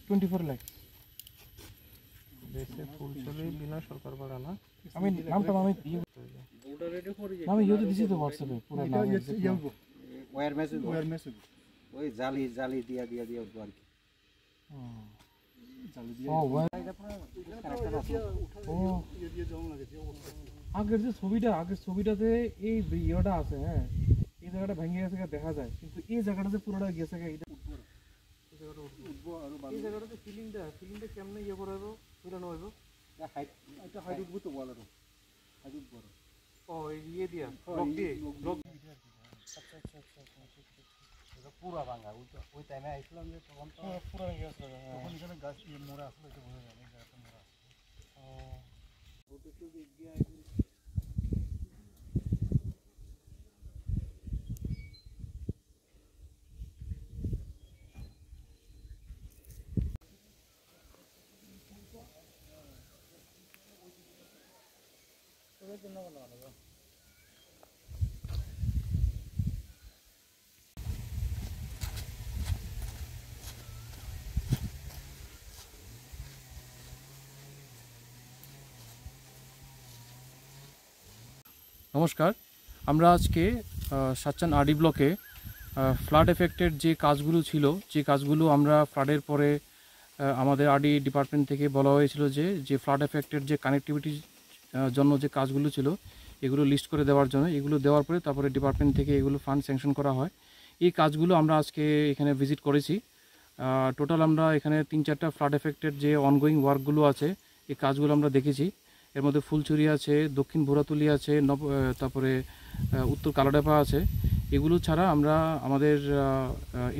24 লাখ দেশে ফুল চলে বিনা সরকার বাড়া না আমি নামটা আমি আমি ইউতে দিছি তো হোয়াটসঅ্যাপে পুরো নাম ওয়্যার মেসেজ ওই জালি জালি দিয়া দিয়া দিয়া উঠবো আর কি জালি দিয়া আগের যে ছবিটাতে এই ইয়েটা আছে হ্যাঁ এই জায়গাটা ভেঙে গেছে দেখা যায় কিন্তু এই জায়গাটা যে পুরোটা গেছে এটা এই জায়গাটাতে ফিলিংটা কেমনে ইয়ে করা হবে পুরানো হবে এটা হাইট উঠবো তো বলার হাইট উঠবো ও ইয়ে দিয়া ব্লক আচ্ছা এটা পুরা ভাঙা ওই টাইমে আইছিলাম যে তখন তো পুরো ভেঙে গেছে তখন এখানে গাছ মোড়া আসলে এটা বোঝা যায় না জায়গাটা মোড়া ওটা তো গিয়ে নমস্কার আমরা আজকে সাচ্চান আরডি ব্লকে ফ্লাড এফেক্টেড যে কাজগুলো ছিল যে কাজগুলো আমরা ফ্লাডের পরে আমাদের আরডি ডিপার্টমেন্ট থেকে বলা হয়েছিল যে ফ্লাড এফেক্টেড যে কানেক্টিভিটির জন্য যে কাজগুলো ছিল এগুলো লিস্ট করে দেওয়ার জন্য এগুলো দেওয়ার পরে তারপরে ডিপার্টমেন্ট থেকে এগুলো ফান্ড স্যাংশন করা হয় এই কাজগুলো আমরা আজকে এখানে ভিজিট করেছি টোটাল আমরা এখানে 3-4টা ফ্লাড এফেক্টেড যে অনগোয়িং ওয়ার্কগুলো আছে এই কাজগুলো আমরা দেখেছি এর মধ্যে ফুলছড়ি আছে দক্ষিণ ভোরাতুলি আছে তারপরে উত্তর কালাডাপা আছে এগুলো ছাড়া আমরা আমাদের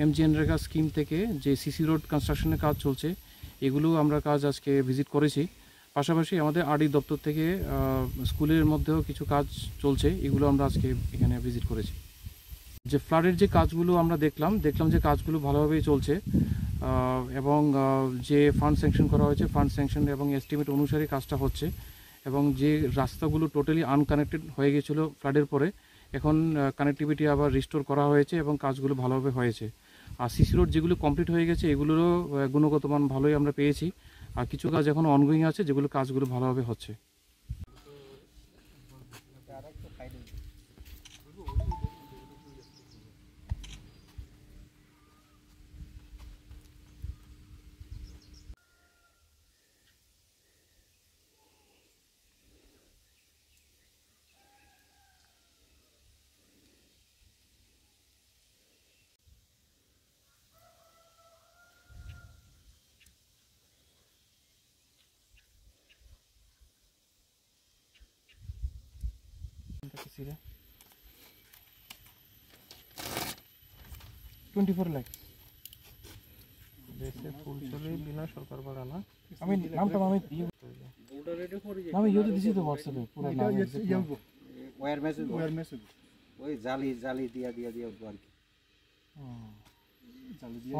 এমজিএনরেগা স্কিম থেকে যে সিসি রোড কনস্ট্রাকশনের কাজ চলছে এগুলো আমরা কাজ আজকে ভিজিট করেছি পাশাপাশি আমাদের আরডি দপ্তর থেকে স্কুলের মধ্যেও কিছু কাজ চলছে এগুলো আমরা আজকে এখানে ভিজিট করেছি যে ফ্লাডের যে কাজগুলো আমরা দেখলাম যে কাজগুলো ভালোভাবেই চলছে এবং যে ফান্ড স্যাংশন করা হয়েছে ফান্ড স্যাংশন এবং এস্টিমেট অনুসারে কাজটা হচ্ছে এবং যে রাস্তাগুলো টোটালি আনকানেক্টেড হয়ে গেছিলো ফ্লাডের পরে এখন কানেক্টিভিটি আবার রিস্টোর করা হয়েছে এবং কাজগুলো ভালোভাবে হয়েছে আর সিসি রোড যেগুলো কমপ্লিট হয়ে গেছে এগুলোরও গুণগত মান ভালোই আমরা পেয়েছি আর কিছু কাজ এখন অনগোয়িং আছে যেগুলো কাজগুলো ভালোভাবে হচ্ছে किसी 24 লাখ দেশে ফুল চলে বিনা সরকার বাড়া না আমি নামটা আমি আমি ইউতে দিছি তো হোয়াটসঅ্যাপে পুরো নাম ওয়্যার মেসেজ ওই জালি জালি দিয়া দিয়া দিয়া উঠবো আর কি জালি দিয়া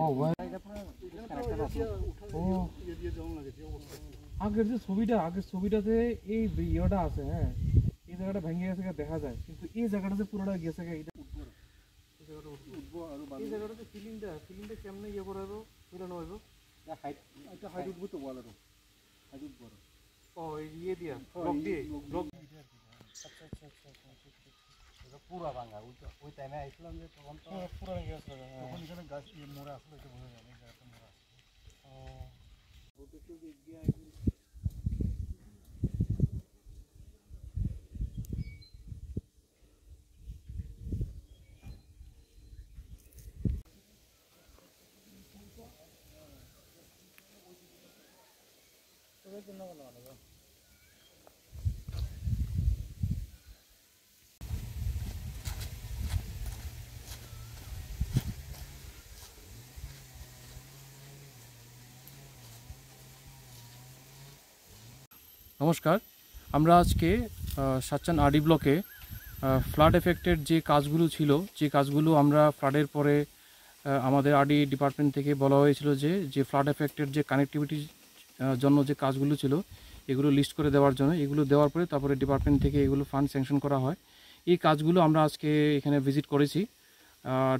আগের ছবিটাতে এই ইয়েটা আছে হ্যাঁ এই জায়গাটা ভেঙে গেছে দেখা যায় কিন্তু এই জায়গাটা যে পুরোটা গেছে এটা এই জায়গাটাতে ফিলিংটা কেমনে ইয়ে করা হবে পুরানো হবে এটা হাইট উঠবো তো বলার হাইট উঠবো ও ইয়ে দিয়া ব্লক আচ্ছা এটা পুরা ভাঙা ওই টাইমে আইছিলাম যে তখন তো পুরো ভেঙে গেছে তখন এখানে গাছ মোড়া আসলে এটা বোঝা যায় না জায়গাটা মোড়া ওটা তো গিয়ে নমস্কার, আমরা আজকে সাচ্চান আরডি ব্লকে ফ্লাড এফেক্টেড যে কাজগুলো ছিল, যে কাজগুলো আমরা ফ্লাডের পরে আমাদের আরডি ডিপার্টমেন্ট থেকে বলা হয়েছিল যে ফ্লাড এফেক্টেড যে কানেক্টিভিটির জন্য যে কাজগুলো ছিল এগুলো লিস্ট করে দেওয়ার জন্য, এগুলো দেওয়ার পরে তারপরে ডিপার্টমেন্ট থেকে এগুলো ফান্ড স্যাংশন করা হয়। এই কাজগুলো আমরা আজকে এখানে ভিজিট করেছি।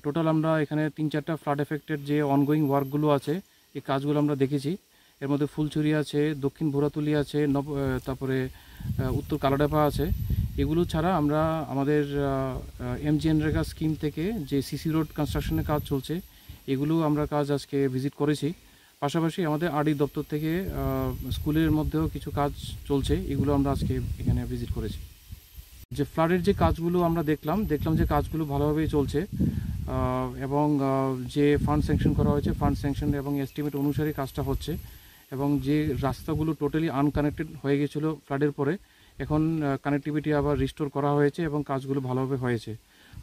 টোটাল আমরা এখানে 3-4টা ফ্লাড এফেক্টেড যে অনগোয়িং ওয়ার্কগুলো আছে এই কাজগুলো আমরা দেখেছি। এর মধ্যে ফুলছড়ি আছে, দক্ষিণ ভোরাতুলি আছে, তারপরে উত্তর কালাডাপা আছে। এগুলো ছাড়া আমরা আমাদের এমজিএনরেগা স্কিম থেকে যে সিসি রোড কনস্ট্রাকশনের কাজ চলছে এগুলো আমরা কাজ আজকে ভিজিট করেছি। পাশাপাশি আমাদের আরডি দপ্তর থেকে স্কুলের মধ্যেও কিছু কাজ চলছে, এগুলো আমরা আজকে এখানে ভিজিট করেছি। যে ফ্লাডের যে কাজগুলো আমরা দেখলাম যে কাজগুলো ভালোভাবেই চলছে এবং যে ফান্ড স্যাংশন করা হয়েছে ফান্ড স্যাংশন এবং এস্টিমেট অনুসারে কাজটা হচ্ছে। এবং যে রাস্তাগুলো টোটালি আনকানেক্টেড হয়ে গেছিলো ফ্লাডের পরে এখন কানেক্টিভিটি আবার রিস্টোর করা হয়েছে এবং কাজগুলো ভালোভাবে হয়েছে।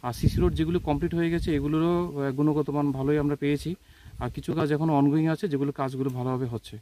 আর সিসি রোড যেগুলো কমপ্লিট হয়ে গেছে এগুলোরও গুণগত মান ভালোই আমরা পেয়েছি। আর কিছু কাজ এখনও অনগোয়িং আছে যেগুলো কাজগুলো ভালোভাবে হচ্ছে।